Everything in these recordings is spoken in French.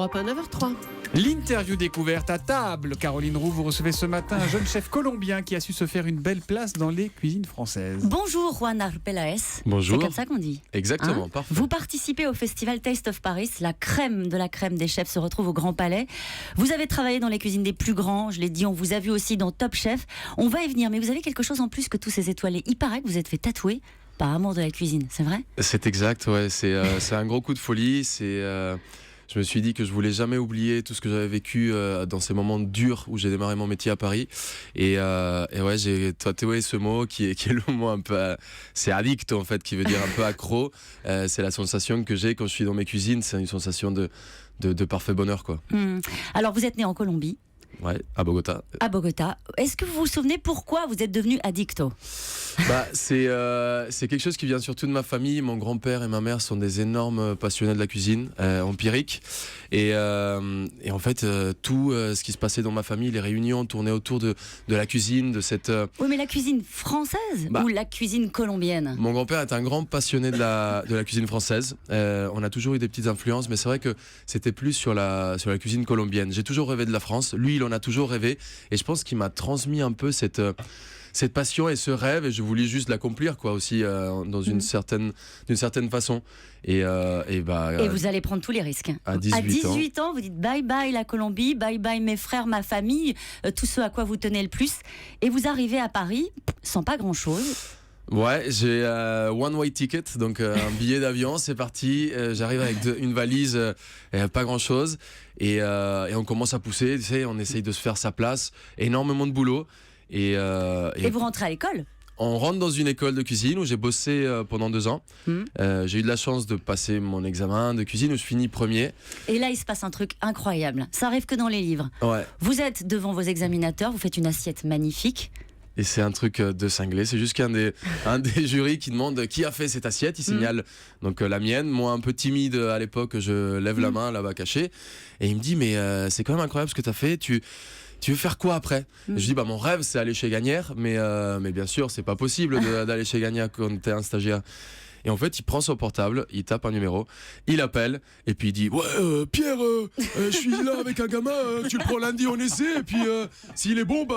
Europe 1, 9h03. L'interview découverte à table. Caroline Roux, vous recevez ce matin un jeune chef colombien qui a su se faire une belle place dans les cuisines françaises. Bonjour Juan Arbeláez. Bonjour. C'est comme ça qu'on dit. Exactement, parfait. Vous participez au festival Taste of Paris. La crème de la crème des chefs se retrouve au Grand Palais. Vous avez travaillé dans les cuisines des plus grands. Je l'ai dit, on vous a vu aussi dans Top Chef. On va y venir, mais vous avez quelque chose en plus que tous ces étoilés. Il paraît que vous êtes fait tatouer par amour de la cuisine, c'est vrai ? C'est exact, ouais. C'est un gros coup de folie. Je me suis dit que je voulais jamais oublier tout ce que j'avais vécu dans ces moments durs où j'ai démarré mon métier à Paris. Et ouais, j'ai tatoué ce mot qui est le mot un peu... c'est addict en fait, qui veut dire un peu accro. C'est la sensation que j'ai quand je suis dans mes cuisines. C'est une sensation de parfait bonheur, quoi. Alors, vous êtes né en Colombie. Ouais, à Bogota. À Bogota. Est-ce que vous vous souvenez pourquoi vous êtes devenu addicto ? C'est quelque chose qui vient surtout de ma famille. Mon grand-père et ma mère sont des énormes passionnés de la cuisine empirique. Et en fait, tout ce qui se passait dans ma famille, les réunions tournaient autour de la cuisine, de cette... Oui, mais la cuisine française ou la cuisine colombienne ? Mon grand-père est un grand passionné de la cuisine française. On a toujours eu des petites influences, mais c'est vrai que c'était plus sur la cuisine colombienne. J'ai toujours rêvé de la France. Lui, il en a toujours rêvé. Et je pense qu'il m'a transmis un peu cette passion et ce rêve, et je voulais juste l'accomplir, quoi, aussi d'une certaine façon. Et vous allez prendre tous les risques. À 18 ans, vous dites bye bye la Colombie, bye bye mes frères, ma famille, tout ce à quoi vous tenez le plus. Et vous arrivez à Paris sans pas grand-chose. Ouais, j'ai one way ticket, donc un billet d'avion, c'est parti. J'arrive avec une valise, pas grand chose, et on commence à pousser. Tu sais, on essaye de se faire sa place, énormément de boulot. Et vous rentrez à l'école ? On rentre dans une école de cuisine où j'ai bossé pendant 2 ans. J'ai eu de la chance de passer mon examen de cuisine où je finis premier. Et là, il se passe un truc incroyable. Ça arrive que dans les livres. Ouais. Vous êtes devant vos examinateurs, vous faites une assiette magnifique. Et c'est un truc de cinglé. C'est juste qu'un des jurys qui demande qui a fait cette assiette. Il signale donc la mienne. Moi, un peu timide à l'époque, je lève la main là-bas cachée. Et il me dit, mais c'est quand même incroyable ce que tu as fait. Tu veux faire quoi après ? Et je dis, mon rêve, c'est aller chez Gagnère. Mais bien sûr, c'est pas possible d'aller chez Gagnère quand t'es un stagiaire. Et en fait, il prend son portable, il tape un numéro, il appelle, et puis il dit, ouais, Pierre, je suis là avec un gamin, tu le prends lundi en essai, et puis s'il est bon,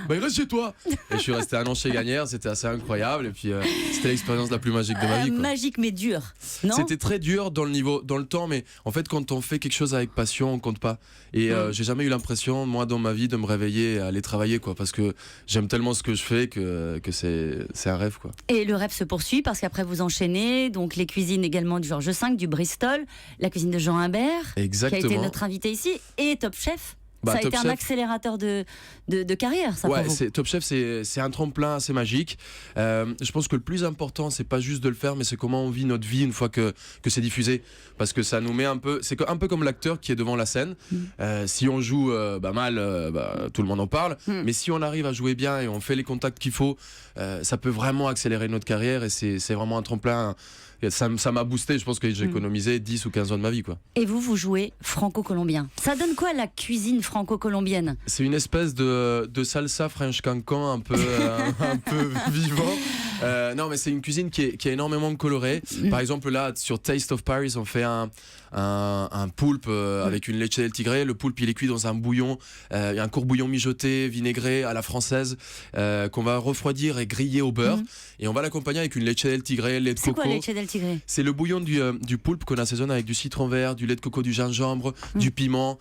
il reste chez toi. Et je suis resté 1 an chez Gagnère, c'était assez incroyable, et puis c'était l'expérience la plus magique de ma vie, quoi. Magique mais dur, non ? C'était très dur dans le temps, mais en fait, quand on fait quelque chose avec passion, on compte pas. Et j'ai jamais eu l'impression, moi, dans ma vie, de me réveiller et aller travailler, quoi, parce que j'aime tellement ce que je fais que c'est un rêve, quoi. Et le rêve se poursuit parce qu'après vous enchaînez donc les cuisines également du Georges V, du Bristol, la cuisine de Jean Imbert, Exactement, qui a été notre invité ici, et Top Chef. Ça a été un accélérateur de carrière, ça, ouais, pour vous. Top Chef, c'est un tremplin assez magique. Je pense que le plus important, c'est pas juste de le faire, mais c'est comment on vit notre vie une fois que c'est diffusé. Parce que ça nous met un peu... C'est un peu comme l'acteur qui est devant la scène. Si on joue mal, tout le monde en parle. Mais si on arrive à jouer bien et on fait les contacts qu'il faut, ça peut vraiment accélérer notre carrière. Et c'est vraiment un tremplin... Ça m'a boosté, je pense que j'ai économisé 10 ou 15 ans de ma vie, quoi. Et vous jouez franco-colombien. Ça donne quoi, la cuisine franco-colombienne ? C'est une espèce de salsa French cancan un peu vivant. Non, mais c'est une cuisine qui est énormément colorée. Par exemple, là, sur Taste of Paris, on fait un poulpe avec une leche del tigre. Le poulpe, il est cuit dans un bouillon, un court bouillon mijoté, vinaigré à la française, qu'on va refroidir et griller au beurre. Et on va l'accompagner avec une leche del tigre, lait de coco. C'est quoi leche del tigre ? C'est le bouillon du poulpe qu'on assaisonne avec du citron vert, du lait de coco, du gingembre, du piment,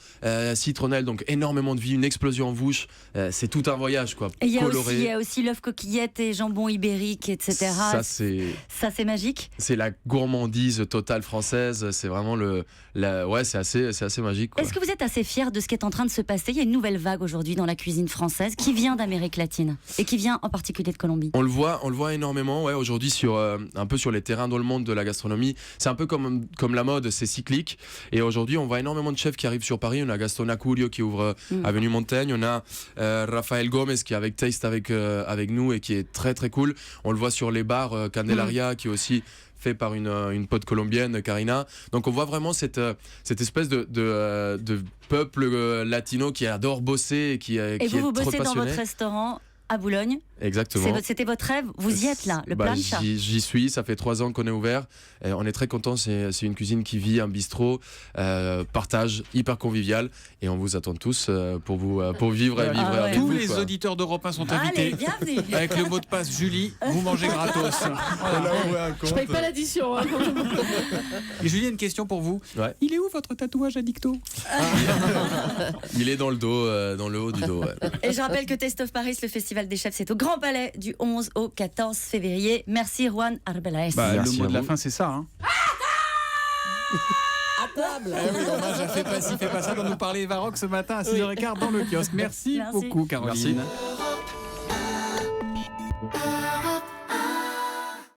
citronnelle, donc énormément de vie, une explosion en bouche. C'est tout un voyage, quoi. Et il y a aussi l'œuf coquillette et jambon ibérique, etc. Ça, c'est magique. C'est la gourmandise totale française. C'est vraiment c'est assez magique, quoi. Est-ce que vous êtes assez fier de ce qui est en train de se passer ? Il y a une nouvelle vague aujourd'hui dans la cuisine française qui vient d'Amérique latine et qui vient en particulier de Colombie. On le voit énormément, ouais, aujourd'hui un peu sur les terrains dans le monde de la gastronomie. C'est un peu comme la mode, c'est cyclique. Et aujourd'hui, on voit énormément de chefs qui arrivent sur Paris. On a Gaston Acurio qui ouvre Avenue Montaigne. On a Raphaël Gomez qui est avec Taste avec nous et qui est très très cool. On le voit sur les bars, Candelaria qui est aussi fait par une pote colombienne, Karina. Donc on voit vraiment cette espèce de peuple latino qui adore bosser et qui est trop passionné. Et vous bossez dans votre restaurant à Boulogne. Exactement. C'était votre rêve, vous y êtes là, le plancha. J'y suis, ça fait 3 ans qu'on est ouvert. On est très content, c'est une cuisine qui vit, un bistrot, partage, hyper convivial. Et on vous attend tous pour vivre ouais. avec Tous vous, les quoi. auditeurs d'Europe 1 sont Allez, invités. bienvenue. Avec le mot de passe Julie, vous mangez gratos. Voilà. Je paye pas l'addition. Hein. Et Julie, une question pour vous. Ouais. Il est où votre tatouage addicto? Il est dans le dos, dans le haut du dos. Ouais. Et je rappelle que Taste of Paris, le festival des chefs, c'est au Grand Palais du 11 au 14 février. Merci Juan Arbelaez. Le Merci mot à de la vous. fin, c'est ça. Hein. À table. Eh oui, hommage à Fais pas ci, fais pas ça, dont nous parlait Varrock ce matin à 6h15 dans le kiosque. Merci Merci. beaucoup, Caroline. Merci.